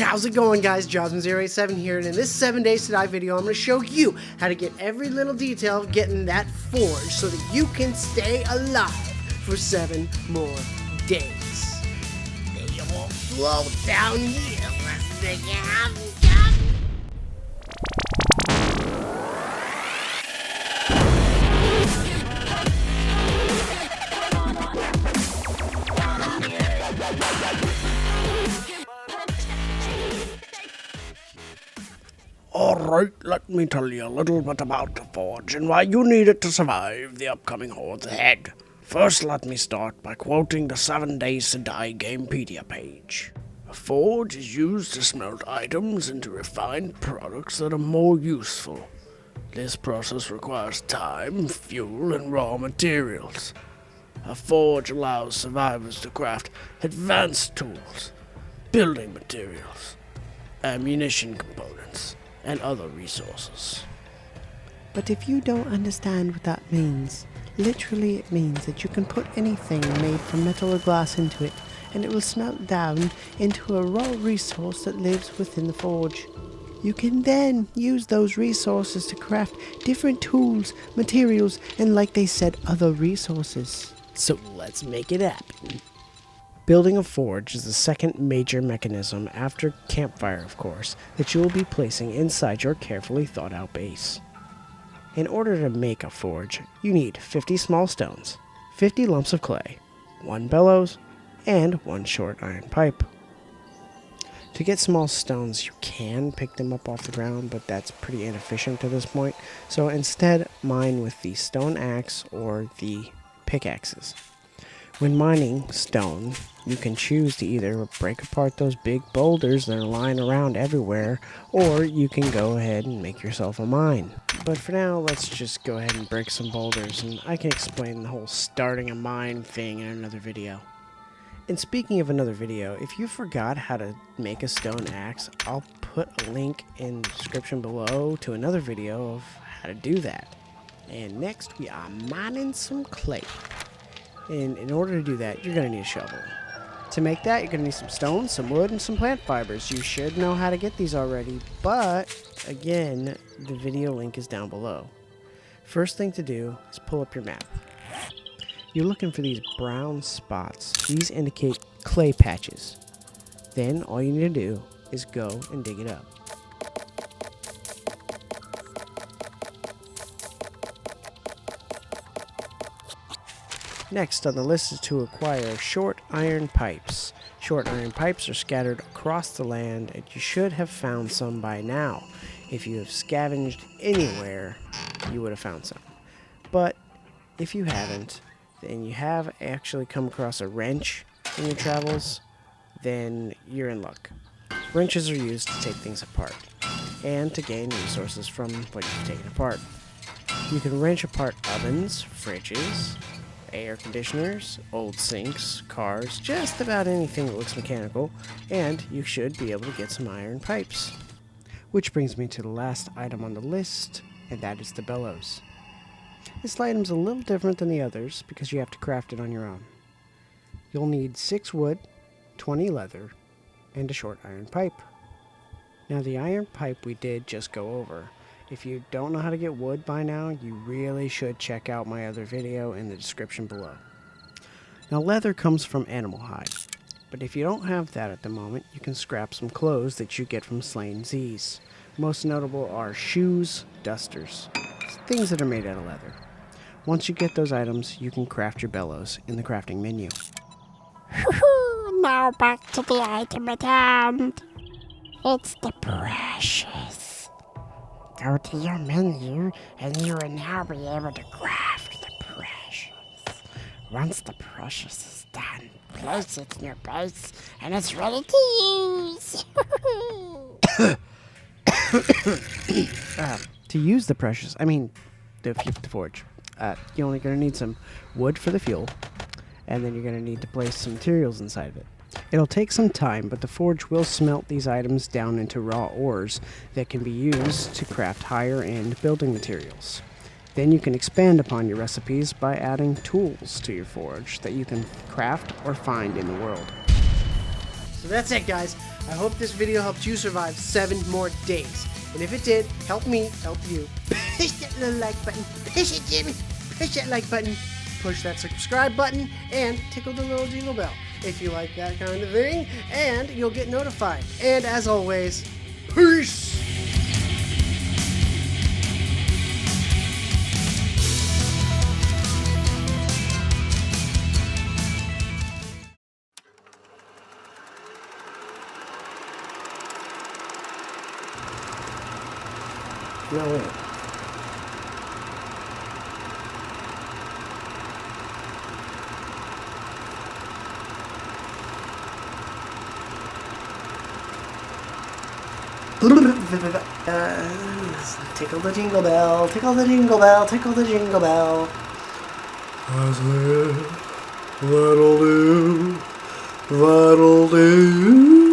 How's it going, guys? Josman087 here, and in this 7 Days to Die video, I'm going to show you how to get every little detail of getting that forge so that you can stay alive for 7 more days. Then you won't float down here unless they have gun. Alright, let me tell you a little bit about the forge and why you need it to survive the upcoming hordes ahead. First, let me start by quoting the 7 Days to Die Gamepedia page. A forge is used to smelt items into refined products that are more useful. This process requires time, fuel, and raw materials. A forge allows survivors to craft advanced tools, building materials, ammunition components, and other resources. But if you don't understand what that means, literally it means that you can put anything made from metal or glass into it, and it will smelt down into a raw resource that lives within the forge. You can then use those resources to craft different tools, materials, and like they said, other resources. So let's make it happen. Building a forge is the second major mechanism, after campfire of course, that you will be placing inside your carefully thought out base. In order to make a forge, you need 50 small stones, 50 lumps of clay, 1 bellows, and 1 short iron pipe. To get small stones, you can pick them up off the ground, but that's pretty inefficient to this point, so instead mine with the stone axe or the pickaxes. When mining stone, you can choose to either break apart those big boulders that are lying around everywhere, or you can go ahead and make yourself a mine. But for now, let's just go ahead and break some boulders, and I can explain the whole starting a mine thing in another video. And speaking of another video, if you forgot how to make a stone axe, I'll put a link in the description below to another video of how to do that. And next, we are mining some clay. And in order to do that, you're going to need a shovel. To make that, you're going to need some stone, some wood, and some plant fibers. You should know how to get these already, but again, the video link is down below. First thing to do is pull up your map. You're looking for these brown spots. These indicate clay patches. Then all you need to do is go and dig it up. Next on the list is to acquire short iron pipes. Short iron pipes are scattered across the land, and you should have found some by now. If you have scavenged anywhere, you would have found some. But if you haven't, then you have actually come across a wrench in your travels, then you're in luck. Wrenches are used to take things apart, and to gain resources from what you've taken apart. You can wrench apart ovens, fridges, air conditioners, old sinks, cars, just about anything that looks mechanical, and you should be able to get some iron pipes. Which brings me to the last item on the list, and that is the bellows. This item's a little different than the others because you have to craft it on your own. You'll need 6 wood, 20 leather, and a short iron pipe. Now the iron pipe we did just go over. If you don't know how to get wood by now, you really should check out my other video in the description below. Now leather comes from animal hide, but if you don't have that at the moment, you can scrap some clothes that you get from slain Z's. Most notable are shoes, dusters, things that are made out of leather. Once you get those items, you can craft your bellows in the crafting menu. Now back to the item at hand. It's the precious. Go to your menu, and you will now be able to craft the precious. Once the precious is done, place it in your base, and it's ready to use. To use the precious, the forge, you're only going to need some wood for the fuel, and then you're going to need to place some materials inside of it. It'll take some time, but the forge will smelt these items down into raw ores that can be used to craft higher-end building materials. Then you can expand upon your recipes by adding tools to your forge that you can craft or find in the world. So that's it, guys. I hope this video helped you survive 7 more days. And if it did, help me help you. Push that little like button. Push it, Jimmy. Push that like button. Push that subscribe button. And tickle the little jingle bell if you like that kind of thing. And you'll get notified. And as always, peace! No, wait. Tickle the jingle bell, tickle the jingle bell, tickle the jingle bell. That'll do, that'll do.